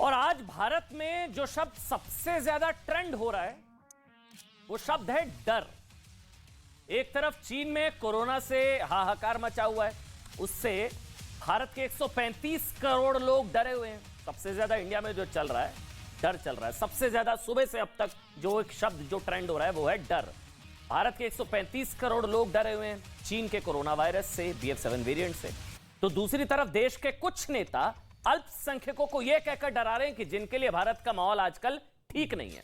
और आज भारत में जो शब्द सबसे ज्यादा ट्रेंड हो रहा है वो शब्द है डर। एक तरफ चीन में कोरोना से हाहाकार मचा हुआ है, उससे भारत के 135 करोड़ लोग डरे हुए हैं। सबसे ज्यादा इंडिया में जो चल रहा है डर चल रहा है। सबसे ज्यादा सुबह से अब तक जो एक शब्द जो ट्रेंड हो रहा है वो है डर। भारत के 135 करोड़ लोग डरे हुए हैं चीन के कोरोना वायरस से, BF7 वेरिएंट से। तो दूसरी तरफ देश के कुछ नेता अल्पसंख्यकों को यह कहकर डरा रहे हैं कि जिनके लिए भारत का माहौल आजकल ठीक नहीं है।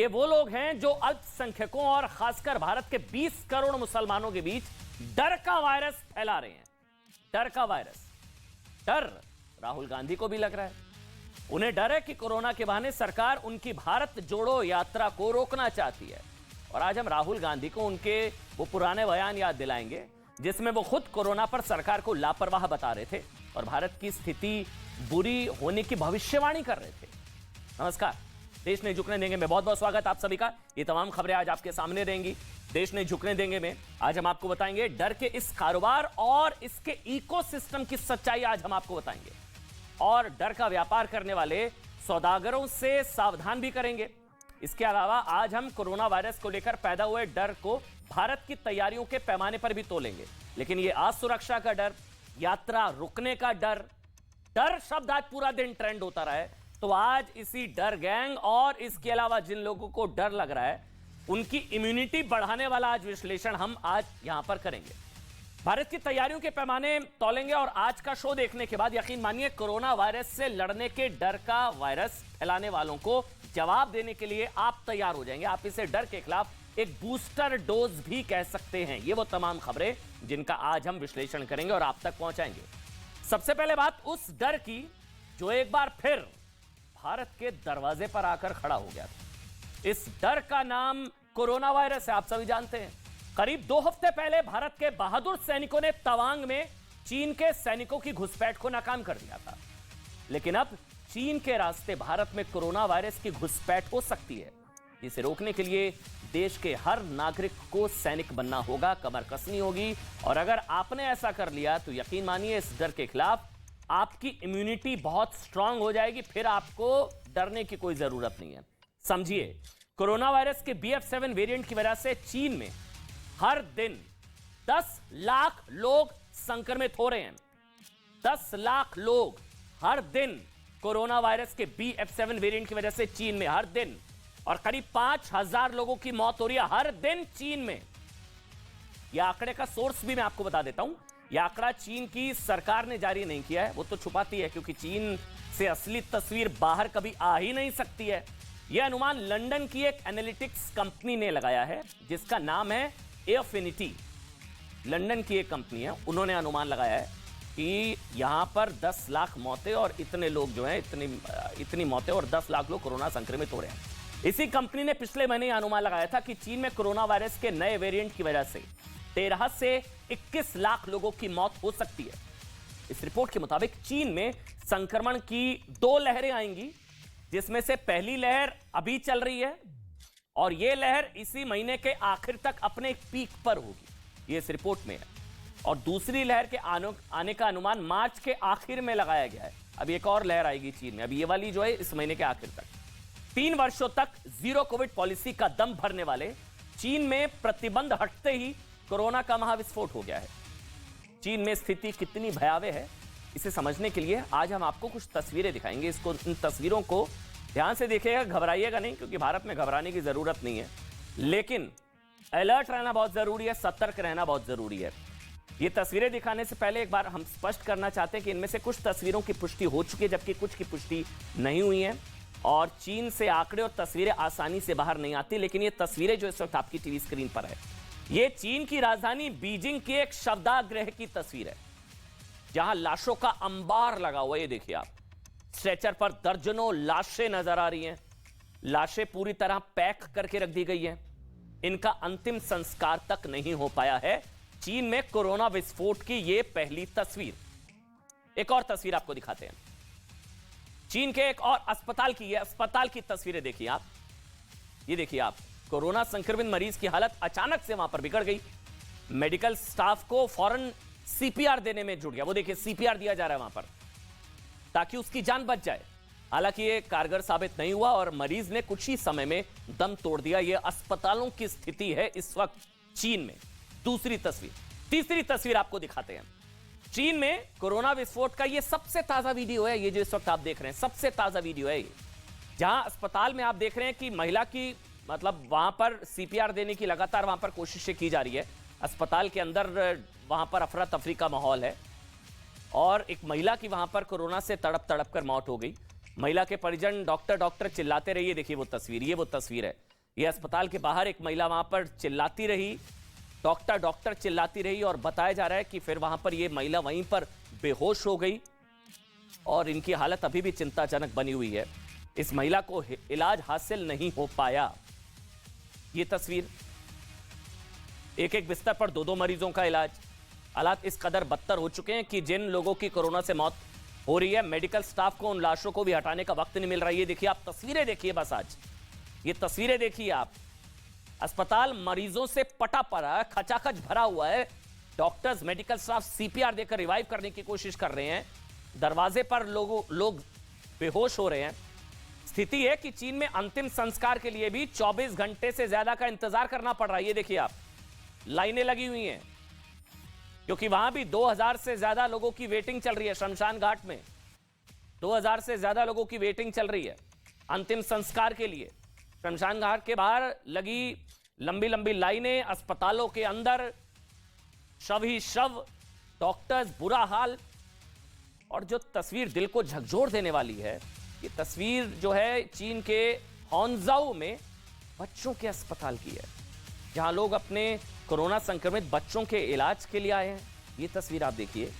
वो लोग हैं जो अल्पसंख्यकों और खासकर भारत के 20 करोड़ मुसलमानों के बीच डर का वायरस फैला रहे हैं। डर का वायरस। डर राहुल गांधी को भी लग रहा है। उन्हें डर है कि कोरोना के बहाने सरकार उनकी भारत जोड़ो यात्रा को रोकना चाहती है। और आज हम राहुल गांधी को उनके वो पुराने बयान याद दिलाएंगे जिसमें वो खुद कोरोना पर सरकार को लापरवाह बता रहे थे और भारत की स्थिति बुरी होने की भविष्यवाणी कर रहे थे। नमस्कार, देश नहीं झुकने देंगे में बहुत बहुत स्वागत आप सभी का। ये तमाम खबरें आज आपके सामने रहेंगी। देश नहीं झुकने देंगे में आज हम आपको बताएंगे डर के इस कारोबार और इसके इकोसिस्टम की सच्चाई आज हम आपको बताएंगे। और डर का व्यापार करने वाले सौदागरों से सावधान भी करेंगे। इसके अलावा आज हम कोरोना वायरस को लेकर पैदा हुए डर को भारत की तैयारियों के पैमाने पर भी तोलेंगे। लेकिन ये असुरक्षा का डर, यात्रा रुकने का डर, डर शब्द आज पूरा दिन ट्रेंड होता रहा है। तो आज इसी डर गैंग और इसके अलावा जिन लोगों को डर लग रहा है उनकी इम्यूनिटी बढ़ाने वाला आज विश्लेषण हम आज यहां पर करेंगे। भारत की तैयारियों के पैमाने तौलेंगे और आज का शो देखने के बाद यकीन मानिए कोरोना वायरस से लड़ने के डर का वायरस फैलाने वालों को जवाब देने के लिए आप तैयार हो जाएंगे। आप इसे डर के खिलाफ एक बूस्टर डोज भी कह सकते हैं। ये वो तमाम खबरें जिनका आज हम विश्लेषण करेंगे और आप तक पहुंचाएंगे। सबसे पहले बात उस डर की जो एक बार फिर भारत के दरवाजे पर आकर खड़ा हो गया था। इस डर का नाम कोरोना वायरस है, आप सभी जानते हैं। करीब 2 हफ्ते पहले भारत के बहादुर सैनिकों ने तवांग में चीन के सैनिकों की घुसपैठ को नाकाम कर दिया था। लेकिन अब चीन के रास्ते भारत में कोरोना वायरस की घुसपैठ हो सकती है। इसे रोकने के लिए देश के हर नागरिक को सैनिक बनना होगा, कमर कसनी होगी। और अगर आपने ऐसा कर लिया तो यकीन मानिए इस डर के खिलाफ आपकी इम्यूनिटी बहुत स्ट्रांग हो जाएगी। फिर आपको डरने की कोई जरूरत नहीं है। समझिए, कोरोना वायरस के BF7 वेरिएंट की वजह से चीन में हर दिन 10 लाख लोग संक्रमित हो रहे हैं। 10 लाख लोग हर दिन कोरोना वायरस के BF7 वेरिएंट की वजह से चीन में हर दिन, और करीब 5000 लोगों की मौत हो रही है हर दिन चीन में। यह आंकड़े का सोर्स भी मैं आपको बता देता हूं। यह आंकड़ा चीन की सरकार ने जारी नहीं किया है, वो तो छुपाती है क्योंकि चीन से असली तस्वीर बाहर कभी आ ही नहीं सकती है। यह अनुमान लंदन की एक एनालिटिक्स कंपनी ने लगाया है जिसका नाम है एफिनिटी। लंदन की एक कंपनी है, उन्होंने अनुमान लगाया है कि यहां पर 10 लाख मौतें और इतने लोग जो हैं इतनी मौतें और 10 लाख लोग कोरोना संक्रमित हो रहे हैं। इसी कंपनी ने पिछले महीने अनुमान लगाया था कि चीन में कोरोना वायरस के नए वेरिएंट की वजह से 13 से 21 लाख लोगों की मौत हो सकती है। इस रिपोर्ट के मुताबिक चीन में संक्रमण की 2 लहरें आएंगी, जिसमें से पहली लहर अभी चल रही है और यह लहर इसी महीने के आखिर तक अपने पीक पर होगी, ये इस रिपोर्ट में है। और दूसरी लहर के आने का अनुमान मार्च के आखिर में लगाया गया है। अभी एक और लहर आएगी चीन में, अभी ये वाली जो है इस महीने के आखिर तक। 3 वर्षों तक जीरो कोविड पॉलिसी का दम भरने वाले चीन में प्रतिबंध हटते ही कोरोना का महाविस्फोट हो गया है। चीन में स्थिति कितनी भयावह है इसे समझने के लिए आज हम आपको कुछ तस्वीरें दिखाएंगे। इन तस्वीरों को ध्यान से देखिएगा, घबराइएगा नहीं क्योंकि भारत में घबराने की जरूरत नहीं है। लेकिन अलर्ट रहना बहुत जरूरी है, सतर्क रहना बहुत जरूरी है। ये तस्वीरें दिखाने से पहले एक बार हम स्पष्ट करना चाहते हैं कि इनमें से कुछ तस्वीरों की पुष्टि हो चुकी है जबकि कुछ की पुष्टि नहीं हुई है। और चीन से आंकड़े और तस्वीरें आसानी से बाहर नहीं आती, लेकिन ये तस्वीरें जो इस वक्त आपकी टीवी स्क्रीन पर है, ये चीन की राजधानी बीजिंग के एक शवदाह की तस्वीर है जहां लाशों का अंबार लगा हुआ है। ये देखिए आप, स्ट्रेचर पर दर्जनों लाशें नजर आ रही हैं। लाशें पूरी तरह पैक करके रख दी गई हैं। इनका अंतिम संस्कार तक नहीं हो पाया है। चीन में कोरोना विस्फोट की यह पहली तस्वीर। एक और तस्वीर आपको दिखाते हैं, चीन के एक और अस्पताल की तस्वीरें देखिए आप। ये देखिए आप, कोरोना संक्रमित मरीज की हालत अचानक से वहां पर बिगड़ गई। मेडिकल स्टाफ को फौरन CPR देने में जुट गया। वो देखिए CPR दिया जा रहा है वहां पर ताकि उसकी जान बच जाए। हालांकि ये कारगर साबित नहीं हुआ और मरीज ने कुछ ही समय में दम तोड़ दिया। ये अस्पतालों की स्थिति है इस वक्त चीन में। दूसरी तस्वीर, तीसरी तस्वीर आपको दिखाते हैं। चीन में कोरोना विस्फोट का ये सबसे ताजा वीडियो है, ये जो इस वक्त आप देख रहे हैं, सबसे ताजा वीडियो है ये, जहां अस्पताल में आप देख रहे हैं कि महिला की मतलब वहां पर सीपीआर देने की लगातार वहां पर कोशिशें की जा रही है। अस्पताल के अंदर वहां पर अफरा तफरी का माहौल है और एक महिला की वहां पर कोरोना से तड़प तड़प कर मौत हो गई। महिला के परिजन डॉक्टर डॉक्टर चिल्लाते रहिए। देखिए वो तस्वीर, ये वो तस्वीर है। ये अस्पताल के बाहर एक महिला वहां पर चिल्लाती रही, डॉक्टर डॉक्टर चिल्लाती रही और बताया जा रहा है कि फिर वहां पर ये महिला वहीं पर बेहोश हो गई और इनकी हालत अभी भी चिंताजनक बनी हुई है। इस महिला को इलाज हासिल नहीं हो पाया। ये तस्वीर, एक एक बिस्तर पर दो दो मरीजों का इलाज। हालात इस कदर बदतर हो चुके हैं कि जिन लोगों की कोरोना से मौत हो रही है, मेडिकल स्टाफ को उन लाशों को भी हटाने का वक्त नहीं मिल रहा है। ये देखिए आप तस्वीरें देखिए, बस आज ये तस्वीरें देखिए आप। अस्पताल मरीजों से पटा पड़ा, खचाखच भरा हुआ है। डॉक्टर्स, मेडिकल स्टाफ सीपीआर देकर रिवाइव करने की कोशिश कर रहे हैं। दरवाजे पर लोग बेहोश हो रहे हैं। स्थिति है कि चीन में अंतिम संस्कार के लिए भी 24 घंटे से ज्यादा का इंतजार करना पड़ रहा है। ये देखिए आप, लाइनें लगी हुई हैं क्योंकि वहां भी 2000 से ज्यादा लोगों की वेटिंग चल रही है। शमशान घाट में 2000 से ज्यादा लोगों की वेटिंग चल रही है अंतिम संस्कार के लिए। शमशान घाट के बाहर लगी लंबी लंबी लाइनें, अस्पतालों के अंदर शव ही शव, डॉक्टर्स, बुरा हाल। और जो तस्वीर दिल को झकझोर देने वाली है, ये तस्वीर जो है चीन के हॉन्जाऊ में बच्चों के अस्पताल की है, जहां लोग अपने कोरोना संक्रमित बच्चों के इलाज के लिए आए हैं। ये तस्वीर आप देखिए,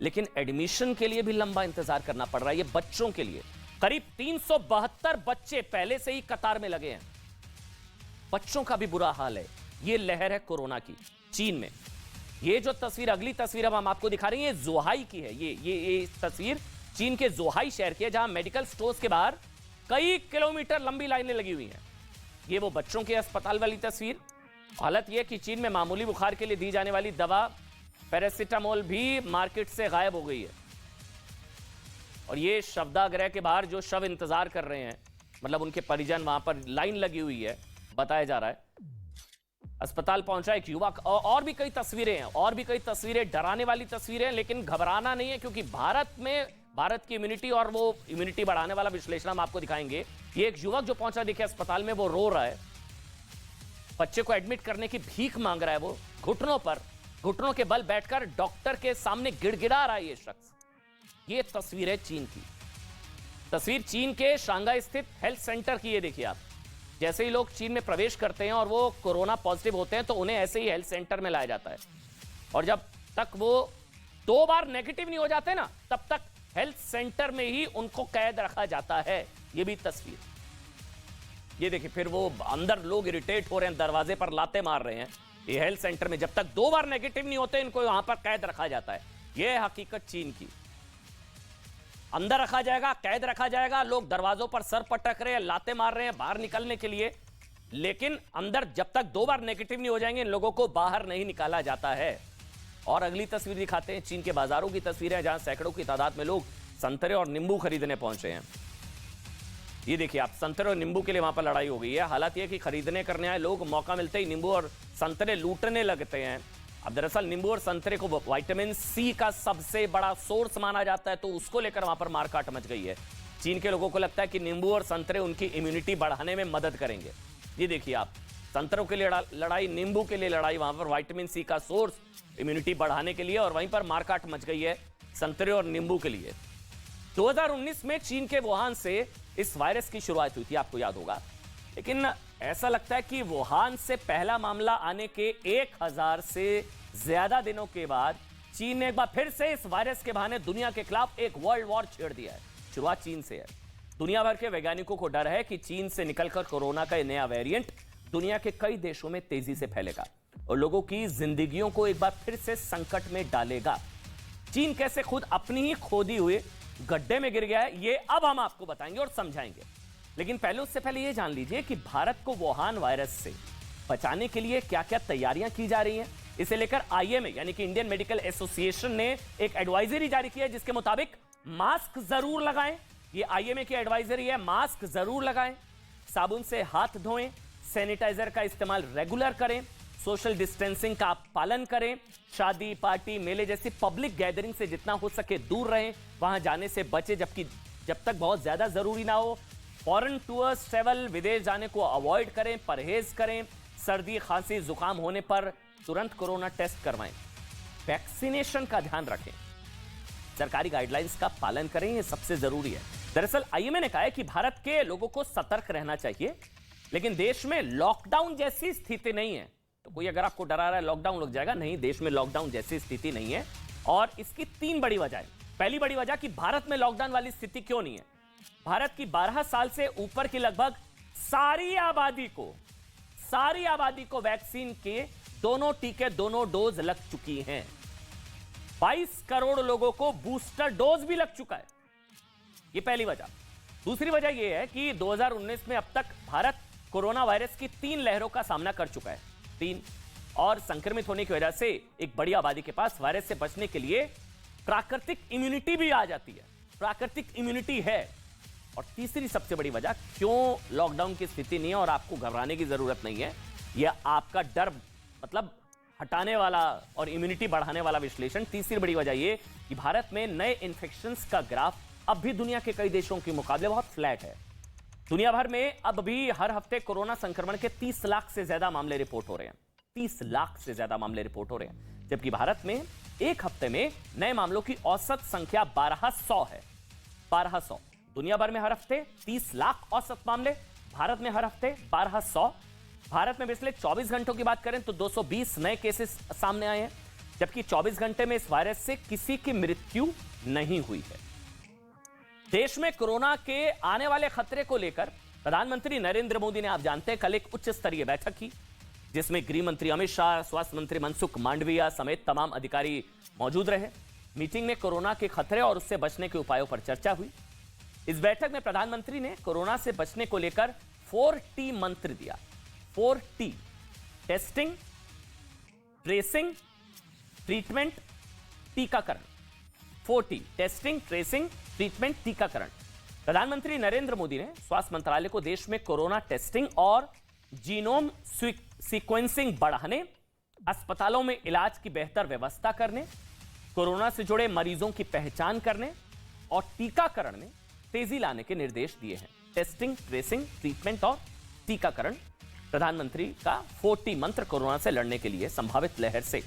लेकिन एडमिशन के लिए भी लंबा इंतजार करना पड़ रहा है। ये बच्चों के लिए करीब 372 बच्चे पहले से ही कतार में लगे हैं। बच्चों का भी बुरा हाल है। ये लहर है कोरोना की चीन में। ये जो तस्वीर, अगली तस्वीर अब हम आपको दिखा रहे हैं, ये जोहाई की है। ये तस्वीर चीन के जोहाई शहर की है, जहां मेडिकल स्टोर्स के बाहर कई किलोमीटर लंबी लाइनें लगी हुई हैं। ये वो बच्चों के अस्पताल वाली तस्वीर। हालत यह कि चीन में मामूली बुखार के लिए दी जाने वाली दवा पैरासिटामोल भी मार्केट से गायब हो गई है। और ये शवदागृह के बाहर जो शव इंतजार कर रहे हैं, मतलब उनके परिजन, वहां पर लाइन लगी हुई है, बताया जा रहा है। अस्पताल पहुंचा एक युवक, और भी कई तस्वीरें हैं, और भी कई तस्वीरें, डराने वाली तस्वीरें। लेकिन घबराना नहीं है, क्योंकि भारत की इम्यूनिटी और वो इम्यूनिटी बढ़ाने वाला विश्लेषण हम आपको दिखाएंगे। ये एक युवक जो पहुंचा, देखिए अस्पताल में, वो रो रहा है, बच्चे को एडमिट करने की भीख मांग रहा है। वो घुटनों के बल बैठकर डॉक्टर के सामने गिड़गिड़ा रहा है ये शख्स। ये तस्वीर है चीन की। तस्वीर चीन के शांघाई स्थित हेल्थ सेंटर की। ये देखिए आप, जैसे ही लोग चीन में प्रवेश करते हैं और वो कोरोना पॉजिटिव होते हैं, तो उन्हें ऐसे ही हेल्थ सेंटर में लाया जाता है। और जब तक वो 2 बार नेगेटिव नहीं हो जाते ना, तब तक हेल्थ सेंटर में ही उनको कैद रखा जाता है। ये भी तस्वीर, ये देखिए। फिर वो अंदर लोग इरिटेट हो रहे हैं, दरवाजे पर लाते मार रहे हैं। ये हेल्थ सेंटर में जब तक 2 बार नेगेटिव नहीं होते, इनको वहां पर कैद रखा जाता है। ये है हकीकत चीन की। अंदर रखा जाएगा, कैद रखा जाएगा, लोग दरवाजों पर सर पटक रहे हैं, लाते मार रहे हैं बाहर निकलने के लिए, लेकिन अंदर जब तक 2 बार नेगेटिव नहीं हो जाएंगे, इन लोगों को बाहर नहीं निकाला जाता है। और अगली तस्वीर दिखाते हैं, चीन के बाजारों की तस्वीर है, जहां सैकड़ों की तादाद में लोग संतरे और नींबू खरीदने पहुंचे हैं। ये देखिए आप, संतरे और नींबू के लिए वहां पर लड़ाई हो गई है। हालात यह कि खरीदने करने आए लोग मौका मिलते ही नींबू और संतरे लूटने लगते हैं। अब दरअसल नींबू और संतरे को विटामिन सी का सबसे बड़ा सोर्स माना जाता है, तो उसको लेकर वहां पर मारकाट मच गई है। चीन के लोगों को लगता है कि नींबू और संतरे उनकी इम्यूनिटी बढ़ाने में मदद करेंगे। ये देखिए आप, संतरों के लिए लड़ाई, नींबू के लिए लड़ाई, वहां पर विटामिन सी का सोर्स इम्यूनिटी बढ़ाने के लिए, और वहीं पर मारकाट मच गई है संतरे और नींबू के लिए। 2019 में चीन के वुहान से इस वायरस की शुरुआत हुई थी, आपको याद होगा। लेकिन ऐसा लगता है कि वुहान से पहला मामला आने के 1000 से ज्यादा दिनों के बाद चीन ने एक बार फिर से इस वायरस के बहाने दुनिया के खिलाफ एक वर्ल्ड वॉर छेड़ दिया है। शुरुआत चीन से है। दुनिया भर के वैज्ञानिकों को डर है कि चीन से निकलकर कोरोना का नया वेरिएंट दुनिया के कई देशों में तेजी से फैलेगा और लोगों की जिंदगियों को एक बार फिर से संकट में डालेगा। चीन कैसे खुद अपनी ही खोदी हुए गड्ढे में गिर गया है, ये अब हम आपको बताएंगे और समझाएंगे। लेकिन पहले, उससे पहले यह जान लीजिए कि भारत को वुहान वायरस से बचाने के लिए क्या क्या तैयारियां की जा रही हैं। इसे लेकर आईएमए यानी कि इंडियन मेडिकल एसोसिएशन ने एक एडवाइजरी जारी की है, जिसके मुताबिक मास्क जरूर लगाएं, ये आईएमए की एडवाइजरी है, मास्क जरूर लगाएं, साबुन से हाथ धोएं, सैनिटाइजर का इस्तेमाल रेगुलर करें, सोशल डिस्टेंसिंग का पालन करें, शादी पार्टी मेले जैसी पब्लिक गैदरिंग से जितना हो सके दूर रहें, वहां जाने से बचें जब तक बहुत ज्यादा जरूरी ना हो। फॉरेन टूर्स ट्रेवल विदेश जाने को अवॉइड करें, परहेज करें, सर्दी खांसी जुकाम होने पर तुरंत कोरोना टेस्ट करवाएं, वैक्सीनेशन का ध्यान रखें, सरकारी गाइडलाइंस का पालन करें, यह सबसे जरूरी है। दरअसल आईएमए ने कहा है कि भारत के लोगों को सतर्क रहना चाहिए, लेकिन देश में लॉकडाउन जैसी स्थिति नहीं है। तो कोई अगर आपको डरा रहा है लॉकडाउन लग जाएगा, नहीं, देश में लॉकडाउन जैसी स्थिति नहीं है। और इसकी 3 बड़ी वजह है। पहली बड़ी वजह कि भारत में लॉकडाउन वाली स्थिति क्यों नहीं है। भारत की 12 साल से ऊपर की लगभग सारी आबादी को वैक्सीन के दोनों टीके, दोनों डोज लग चुकी हैं। 22 करोड़ लोगों को बूस्टर डोज भी लग चुका है। यह पहली वजह। दूसरी वजह यह है कि 2019 में अब तक भारत कोरोना वायरस की 3 लहरों का सामना कर चुका है। 3 और संक्रमित होने की वजह से एक बड़ी आबादी के पास वायरस से बचने के लिए प्राकृतिक इम्यूनिटी भी आ जाती है, प्राकृतिक इम्यूनिटी है। और तीसरी सबसे बड़ी वजह क्यों लॉकडाउन की स्थिति नहीं है और आपको घबराने की जरूरत नहीं है, यह आपका डर मतलब हटाने वाला और इम्यूनिटी बढ़ाने वाला विश्लेषण। तीसरी बड़ी वजह यह कि भारत में नए इन्फेक्शंस का ग्राफ अब भी दुनिया के कई देशों के मुकाबले बहुत फ्लैट है। दुनिया भर में अब भी हर हफ्ते कोरोना संक्रमण के 30 लाख से ज्यादा मामले रिपोर्ट हो रहे हैं। 30 लाख से ज्यादा मामले रिपोर्ट हो रहे हैं, जबकि भारत में एक हफ्ते में नए मामलों की औसत संख्या 1200 है। 1200। दुनिया भर में हर हफ्ते 30 लाख औसत मामले, भारत में हर हफ्ते 1200। भारत में पिछले 24 घंटों की बात करें तो 220 नए केसेस सामने आए हैं, जबकि 24 घंटे में इस वायरस से किसी की मृत्यु नहीं हुई है। देश में कोरोना के आने वाले खतरे को लेकर प्रधानमंत्री नरेंद्र मोदी ने, आप जानते हैं, कल एक उच्च स्तरीय बैठक की, जिसमें गृह मंत्री अमित शाह, स्वास्थ्य मंत्री मनसुख मांडविया समेत तमाम अधिकारी मौजूद रहे। मीटिंग में कोरोना के खतरे और उससे बचने के उपायों पर चर्चा हुई। इस बैठक में प्रधानमंत्री ने कोरोना से बचने को लेकर 4T मंत्र दिया। 4T: टेस्टिंग, ट्रेसिंग, ट्रीटमेंट, टीकाकरण। 4T: टेस्टिंग, ट्रेसिंग, ट्रीटमेंट, टीकाकरण। प्रधानमंत्री नरेंद्र मोदी ने स्वास्थ्य मंत्रालय को देश में कोरोना टेस्टिंग और जीनोम सीक्वेंसिंग बढ़ाने, अस्पतालों में इलाज की बेहतर व्यवस्था करने, कोरोना से जुड़े मरीजों की पहचान करने और टीकाकरण में तेजी लाने के निर्देश दिए हैं। टेस्टिंग, ट्रेसिंग, ट्रीटमेंट और टीकाकरण प्रधानमंत्री का 4T मंत्र कोरोना से लड़ने के लिए संभावित लहर से।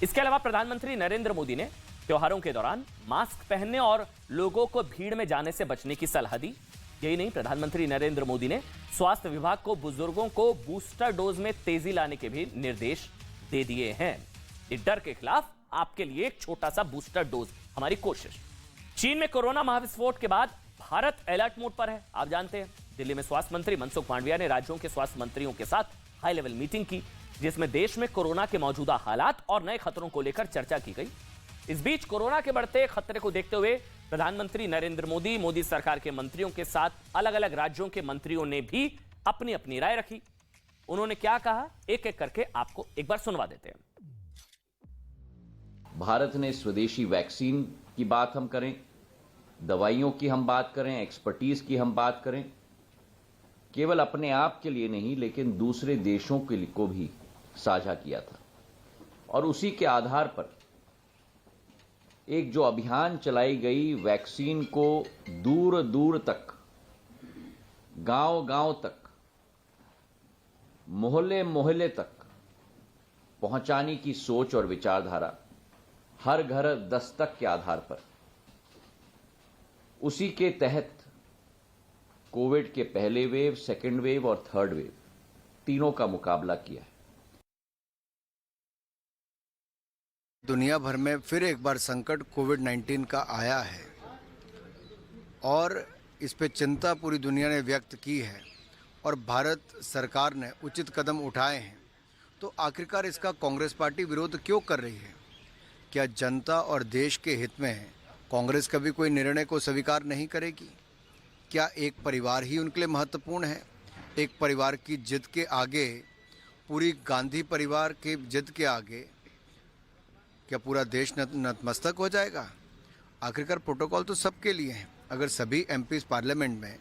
इसके अलावा प्रधानमंत्री नरेंद्र मोदी ने त्योहारों के दौरान मास्क पहनने और लोगों को भीड़ में जाने से बचने की सलाह दी। यही नहीं, प्रधानमंत्री नरेंद्र मोदी ने स्वास्थ्य विभाग को बुजुर्गों को बूस्टर डोज में तेजी लाने के भी निर्देश दे दिए हैं। इस डर के खिलाफ आपके लिए एक छोटा सा बूस्टर डोज, हमारी कोशिश। चीन में कोरोना महाविस्फोट के बाद भारत अलर्ट मोड पर है। आप जानते हैं, दिल्ली में स्वास्थ्य मंत्री मनसुख मांडविया ने राज्यों के स्वास्थ्य मंत्रियों के साथ हाई लेवल मीटिंग की, जिसमें देश में कोरोना के मौजूदा हालात और नए खतरों को लेकर चर्चा की गई। इस बीच कोरोना के बढ़ते खतरे को देखते हुए प्रधानमंत्री नरेंद्र मोदी सरकार के मंत्रियों के साथ अलग अलग राज्यों के मंत्रियों ने भी अपनी अपनी राय रखी। उन्होंने क्या कहा, एक एक करके आपको एक बार सुनवा देते हैं। भारत ने स्वदेशी वैक्सीन की बात हम करें, दवाइयों की हम बात करें, एक्सपर्टीज की हम बात करें, केवल अपने आप के लिए नहीं लेकिन दूसरे देशों के लिए को भी साझा किया था। और उसी के आधार पर एक जो अभियान चलाई गई, वैक्सीन को दूर दूर तक, गांव गांव तक, मोहल्ले मोहल्ले तक पहुंचाने की सोच और विचारधारा, हर घर दस्तक के आधार पर, उसी के तहत कोविड के पहले वेव, सेकेंड वेव और थर्ड वेव तीनों का मुकाबला किया है। दुनिया भर में फिर एक बार संकट कोविड-19 का आया है और इस पे चिंता पूरी दुनिया ने व्यक्त की है और भारत सरकार ने उचित कदम उठाए हैं। तो आखिरकार इसका कांग्रेस पार्टी विरोध क्यों कर रही है? क्या जनता और देश के हित में कांग्रेस कभी कोई निर्णय को स्वीकार नहीं करेगी? क्या एक परिवार ही उनके लिए महत्वपूर्ण है? एक परिवार की जिद के आगे, पूरी गांधी परिवार के जिद के आगे क्या पूरा देश नतमस्तक हो जाएगा? आखिरकार प्रोटोकॉल तो सबके लिए है। अगर सभी एमपीज पार्लियामेंट में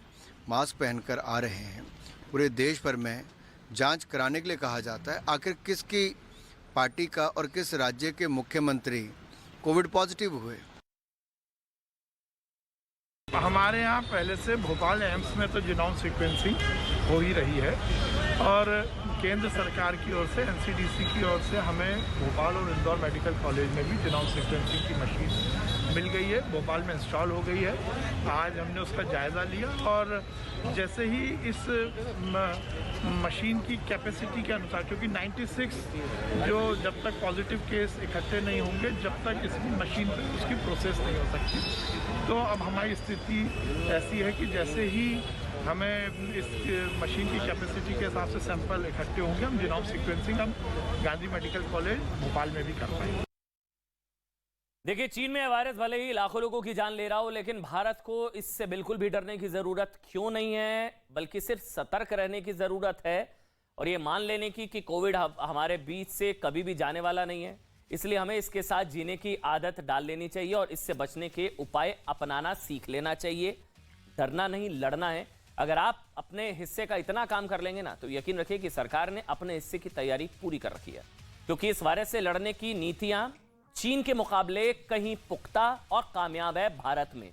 मास्क पहनकर आ रहे हैं, पूरे देश भर में जांच कराने के लिए कहा जाता है, आखिर किसकी पार्टी का और किस राज्य के मुख्यमंत्री कोविड पॉजिटिव हुए? हमारे यहाँ पहले से भोपाल एम्स में तो जीनोम सीक्वेंसिंग हो ही रही है और केंद्र सरकार की ओर से एनसीडीसी की ओर से हमें भोपाल और इंदौर मेडिकल कॉलेज में भी जीनोम सीक्वेंसिंग की मशीन मिल गई है, भोपाल में इंस्टॉल हो गई है। आज हमने उसका जायज़ा लिया और जैसे ही इस मशीन की कैपेसिटी के अनुसार, क्योंकि 96 जो जब तक पॉजिटिव केस इकट्ठे नहीं होंगे जब तक इसकी मशीन पर उसकी प्रोसेस नहीं हो सकती, तो अब हमारी स्थिति ऐसी है कि जैसे ही हमें इस मशीन की कैपेसिटी के हिसाब से सैंपल इकट्ठे होंगे, हम जीनोम सीक्वेंसिंग हम गांधी मेडिकल कॉलेज भोपाल में भी कर पाएंगे। देखिए, चीन में वायरस भले ही लाखों लोगों की जान ले रहा हो, लेकिन भारत को इससे बिल्कुल भी डरने की जरूरत क्यों नहीं है, बल्कि सिर्फ सतर्क रहने की जरूरत है और ये मान लेने की कि कोविड हमारे बीच से कभी भी जाने वाला नहीं है। इसलिए हमें इसके साथ जीने की आदत डाल लेनी चाहिए और इससे बचने के उपाय अपनाना सीख लेना चाहिए। डरना नहीं, लड़ना है। अगर आप अपने हिस्से का इतना काम कर लेंगे ना, तो यकीन रखिए कि सरकार ने अपने हिस्से की तैयारी पूरी कर रखी है, क्योंकि इस वायरस से लड़ने की नीतियां चीन के मुकाबले कहीं पुख्ता और कामयाब है भारत में।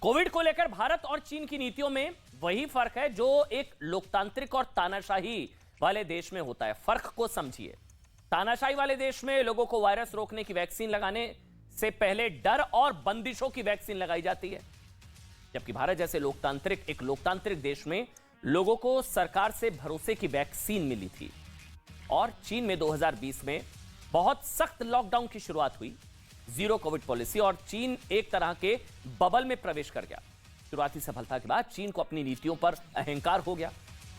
कोविड को लेकर भारत और चीन की नीतियों में वही फर्क है जो एक लोकतांत्रिक और तानाशाही वाले देश में होता है। फर्क को समझिए। तानाशाही वाले देश में लोगों को वायरस रोकने की वैक्सीन लगाने से पहले डर और बंदिशों की वैक्सीन लगाई जाती है, जबकि भारत जैसे एक लोकतांत्रिक देश में लोगों को सरकार से भरोसे की वैक्सीन मिली थी। और चीन में 2020 में बहुत सख्त लॉकडाउन की शुरुआत हुई, जीरो कोविड पॉलिसी, और चीन एक तरह के बबल में प्रवेश कर गया। शुरुआती सफलता के बाद चीन को अपनी नीतियों पर अहंकार हो गया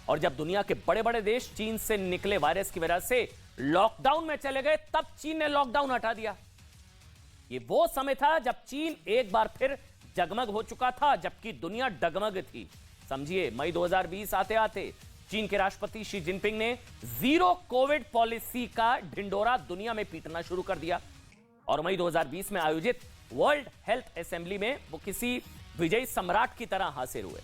और जब दुनिया के बड़े बड़े देश चीन से निकले वायरस की वजह से लॉकडाउन में चले गए, तब चीन ने लॉकडाउन हटा दिया। ये वो समय था जब चीन एक बार फिर जगमग हो चुका था, जबकि दुनिया डगमग थी। समझिए, मई 2020 आते आते चीन के राष्ट्रपति शी जिनपिंग ने जीरो कोविड पॉलिसी का ढिंडोरा दुनिया में पीटना शुरू कर दिया और मई 2020 में आयोजित वर्ल्ड हेल्थ असेंबली में वो किसी विजयी सम्राट की तरह हासिल हुए।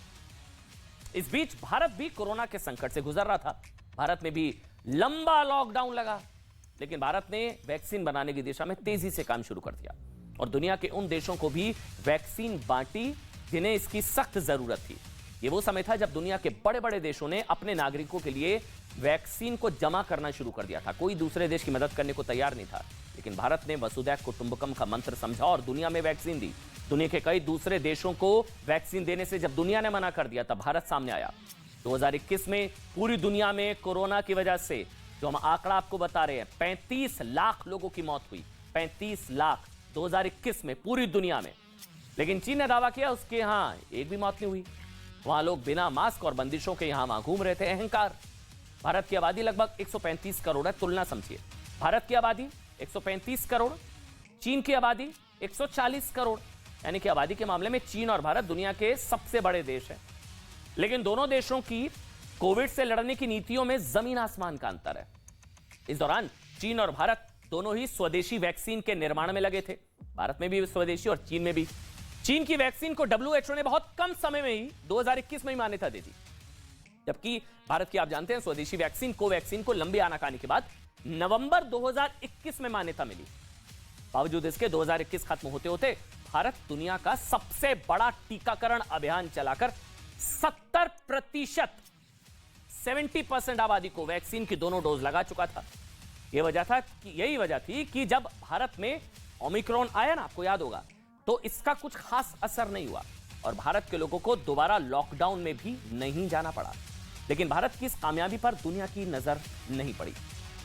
इस बीच भारत भी कोरोना के संकट से गुजर रहा था। भारत में भी लंबा लॉकडाउन लगा, लेकिन भारत ने वैक्सीन बनाने की दिशा में तेजी से काम शुरू कर दिया और दुनिया के उन देशों को भी वैक्सीन बांटी जिन्हें इसकी सख्त जरूरत थी। ये वो समय था जब दुनिया के बड़े बड़े देशों ने अपने नागरिकों के लिए वैक्सीन को जमा करना शुरू कर दिया था। कोई दूसरे देश की मदद करने को तैयार नहीं था, लेकिन भारत ने वसुधैव कुटुंबकम का मंत्र समझा और दुनिया में वैक्सीन दी। दुनिया के कई दूसरे देशों को वैक्सीन देने से जब दुनिया ने मना कर दिया, तब भारत सामने आया। 2021 में पूरी दुनिया में कोरोना की वजह से, जो हम आंकड़ा आपको बता रहे हैं, 35 लाख लोगों की मौत हुई। 35 लाख 2021 में पूरी दुनिया में। लेकिन चीन ने दावा किया उसके यहां एक भी मौत नहीं हुई। वहां लोग बिना मास्क और बंदिशों के यहां वहां घूम रहे थे। अहंकार। भारत की आबादी लगभग 135 करोड़ है। तुलना समझिए, भारत की आबादी 135 करोड़, चीन की आबादी 140 करोड़, यानी कि आबादी के मामले में चीन और भारत दुनिया के सबसे बड़े देश हैं। लेकिन दोनों देशों की कोविड से लड़ने की नीतियों में जमीन आसमान का अंतर है। इस दौरान चीन और भारत दोनों ही स्वदेशी वैक्सीन के निर्माण में लगे थे। भारत में भी स्वदेशी और चीन में भी। चीन की वैक्सीन को WHO ने बहुत कम समय में ही 2021 में ही मान्यता दे दी, जबकि भारत की, आप जानते हैं, स्वदेशी वैक्सीन कोवैक्सीन को लंबी आनाकानी के बाद नवंबर 2021 में मान्यता मिली। बावजूद इसके 2021 खत्म होते होते भारत दुनिया का सबसे बड़ा टीकाकरण अभियान चलाकर 70% आबादी को वैक्सीन की दोनों डोज लगा चुका था। यही वजह थी कि जब भारत में ओमिक्रॉन आया ना, आपको याद होगा, तो इसका कुछ खास असर नहीं हुआ और भारत के लोगों को दोबारा लॉकडाउन में भी नहीं जाना पड़ा। लेकिन भारत की इस कामयाबी पर दुनिया की नजर नहीं पड़ी,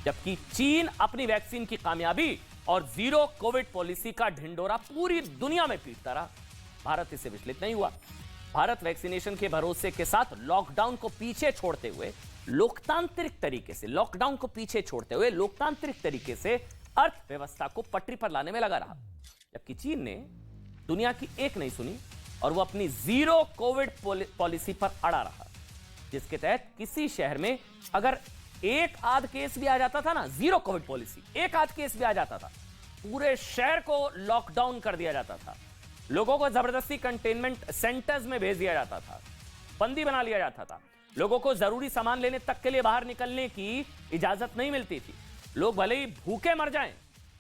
जबकि चीन अपनी वैक्सीन की कामयाबी और जीरो कोविड पॉलिसी का ढिंडोरा पूरी दुनिया में पीटता रहा। भारत इससे विचलित नहीं हुआ। भारत वैक्सीनेशन के भरोसे के साथ लॉकडाउन को पीछे छोड़ते हुए लोकतांत्रिक तरीके से अर्थव्यवस्था को पटरी पर लाने में लगा रहा, जबकि चीन ने दुनिया की एक नहीं सुनी और वो अपनी जीरो कोविड पॉलिसी पर अड़ा रहा, जिसके तहत किसी शहर में अगर एक आध केस भी आ जाता था ना, जीरो कोविड पॉलिसी, एक आध केस भी आ जाता था, पूरे शहर को लॉकडाउन कर दिया जाता था। लोगों को जबरदस्ती कंटेनमेंट सेंटर्स में भेज दिया जाता था, बंदी बना लिया जाता था, लोगों को जरूरी सामान लेने तक के लिए बाहर निकलने की इजाजत नहीं मिलती थी। लोग भले ही भूखे मर जाएं,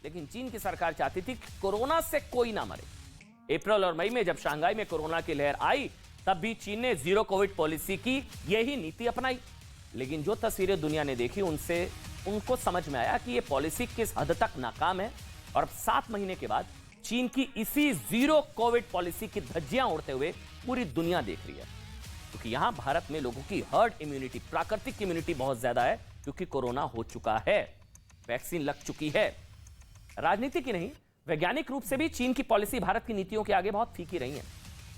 लेकिन चीन की सरकार चाहती थी कि कोरोना से कोई ना मरे। अप्रैल और मई में जब शंघाई में कोरोना की लहर आई, तब भी चीन ने जीरो कोविड पॉलिसी की यही नीति अपनाई। लेकिन जो तस्वीरें दुनिया ने देखी, उनसे उनको समझ में आया कि यह पॉलिसी किस हद तक नाकाम है। और अब 7 महीने के बाद चीन की इसी जीरो कोविड पॉलिसी की धज्जियां उड़ते हुए पूरी दुनिया देख रही है, क्योंकि यहां भारत में लोगों की हर्ड इम्यूनिटी, प्राकृतिक इम्यूनिटी बहुत ज्यादा है, क्योंकि कोरोना हो चुका है, वैक्सीन लग चुकी है। राजनीति की नहीं, वैज्ञानिक रूप से भी चीन की पॉलिसी भारत की नीतियों के आगे बहुत फीकी रही है।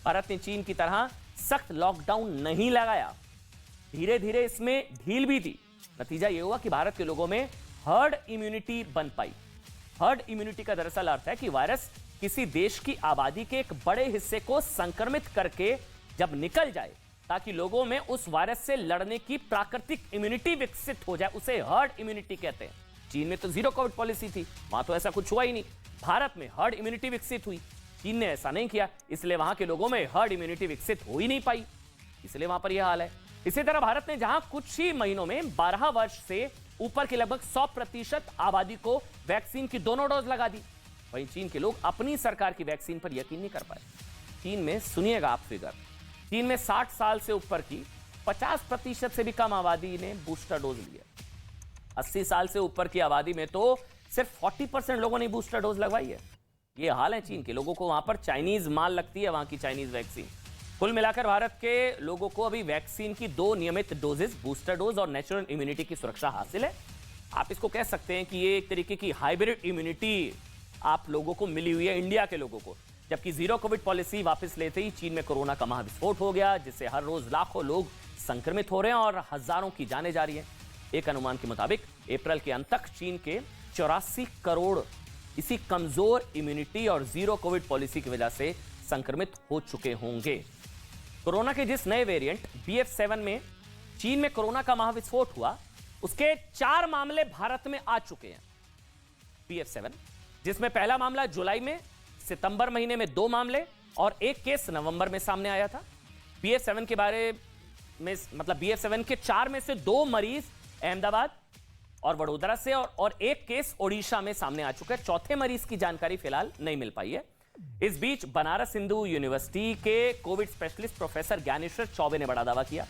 भारत ने चीन की तरह सख्त लॉकडाउन नहीं लगाया, धीरे धीरे इसमें ढील भी दी। नतीजा यह हुआ कि भारत के लोगों में हर्ड इम्यूनिटी बन पाई। हर्ड इम्यूनिटी का दरअसल अर्थ है कि वायरस किसी देश की आबादी के एक बड़े हिस्से को संक्रमित करके जब निकल जाए, ताकि लोगों में उस वायरस से लड़ने की प्राकृतिक इम्यूनिटी विकसित हो जाए, उसे हर्ड इम्यूनिटी कहते हैं। चीन में तो जीरो कोविड पॉलिसी थी, वहां तो ऐसा कुछ हुआ ही नहीं। भारत में हर्ड इम्यूनिटी विकसित हुई, चीन ने ऐसा नहीं किया, इसलिए वहां के लोगों में हर्ड इम्यूनिटी विकसित हो ही नहीं पाई, इसलिए वहां पर यह हाल है। इसी तरह भारत ने जहां कुछ ही महीनों में 12 वर्ष से ऊपर की लगभग 100% आबादी को वैक्सीन की दोनों डोज लगा दी, वहीं चीन के लोग अपनी सरकार की वैक्सीन पर यकीन नहीं कर पाए। चीन में, सुनिएगा आप फिगर, चीन में 60 साल से ऊपर की 50% से भी कम आबादी ने बूस्टर डोज लिया। 80 साल से ऊपर की आबादी में तो सिर्फ 40% लोगों ने बूस्टर डोज लगवाई है। ये हाल है चीन के लोगों को, वहां पर चाइनीज माल लगती है, वहां की चाइनीज वैक्सीन। कुल मिलाकर भारत के लोगों को अभी वैक्सीन की 2 नियमित डोजेस, बूस्टर डोज और नेचुरल इम्यूनिटी की सुरक्षा हासिल है। आप इसको कह सकते हैं कि ये एक तरीके की हाइब्रिड इम्यूनिटी आप लोगों को मिली हुई है, इंडिया के लोगों को। जबकि जीरो कोविड पॉलिसी वापस लेते ही चीन में कोरोना का महाविस्फोट हो गया, जिससे हर रोज लाखों लोग संक्रमित हो रहे हैं और हजारों की जानें जा रही हैं। एक अनुमान के मुताबिक अप्रैल के अंत तक चीन के 84 करोड़ इसी कमजोर इम्यूनिटी और जीरो कोविड पॉलिसी की वजह से संक्रमित हो चुके होंगे। कोरोना के जिस नए वेरिएंट BF7 में चीन में कोरोना का महाविस्फोट हुआ, उसके 4 मामले भारत में आ चुके हैं। BF7, जिसमें पहला मामला जुलाई में, सितंबर महीने में 2 मामले और 1 केस नवंबर में सामने आया था। BF7 के बारे में, मतलब BF7 के 4 में से 2 मरीज अहमदाबाद और वडोदरा से और 1 केस ओडिशा में सामने आ चुका है। चौथे मरीज की जानकारी फिलहाल नहीं मिल पाई है। इस बीच बनारस हिंदू यूनिवर्सिटी के Covid specialist professor Dnyaneshwar Choubey ने बड़ा दावा किया।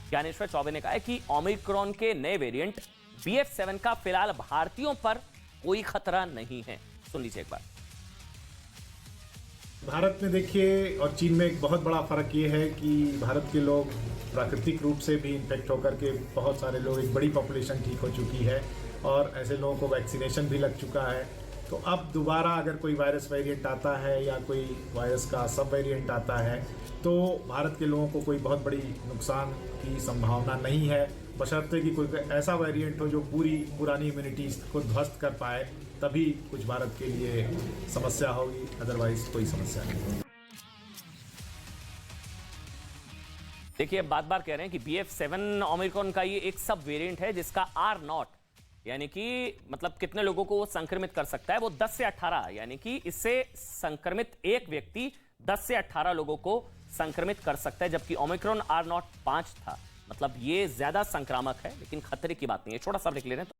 ज्ञानेश्वर चौबे ने कहा है कि ओमिक्रॉन के नए वेरिएंट BF7 का फिलहाल भारतीयों पर कोई खतरा नहीं है। सुन लीजिए एक बार। भारत में देखिए और चीन में एक बहुत बड़ा फर्क ये है कि भारत के लोग प्राकृतिक रूप से भी इन्फेक्ट होकर के, बहुत सारे लोग, एक बड़ी पॉपुलेशन ठीक हो चुकी है और ऐसे लोगों को वैक्सीनेशन भी लग चुका है। तो अब दोबारा अगर कोई वायरस वेरिएंट आता है या कोई वायरस का सब वेरिएंट आता है, तो भारत के लोगों को कोई बहुत बड़ी नुकसान की संभावना नहीं है, बशर्ते कि कोई ऐसा वेरिएंट हो जो पूरी पुरानी इम्यूनिटी को ध्वस्त कर पाए, तभी कुछ भारत के लिए समस्या होगी, अदरवाइज कोई समस्या नहीं। देखिए, अब बार बार कह रहे हैं कि BF7 ओमिक्रॉन का ये एक सब वेरिएंट है जिसका R0, यानी कि मतलब कितने लोगों को वो संक्रमित कर सकता है, वो 10 से 18, यानी कि इससे संक्रमित एक व्यक्ति 10 से 18 लोगों को संक्रमित कर सकता है, जबकि ओमिक्रॉन R0 5 था। मतलब ये ज्यादा संक्रामक है, लेकिन खतरे की बात नहीं है। छोटा सा ब्रेक ले रहे हैं।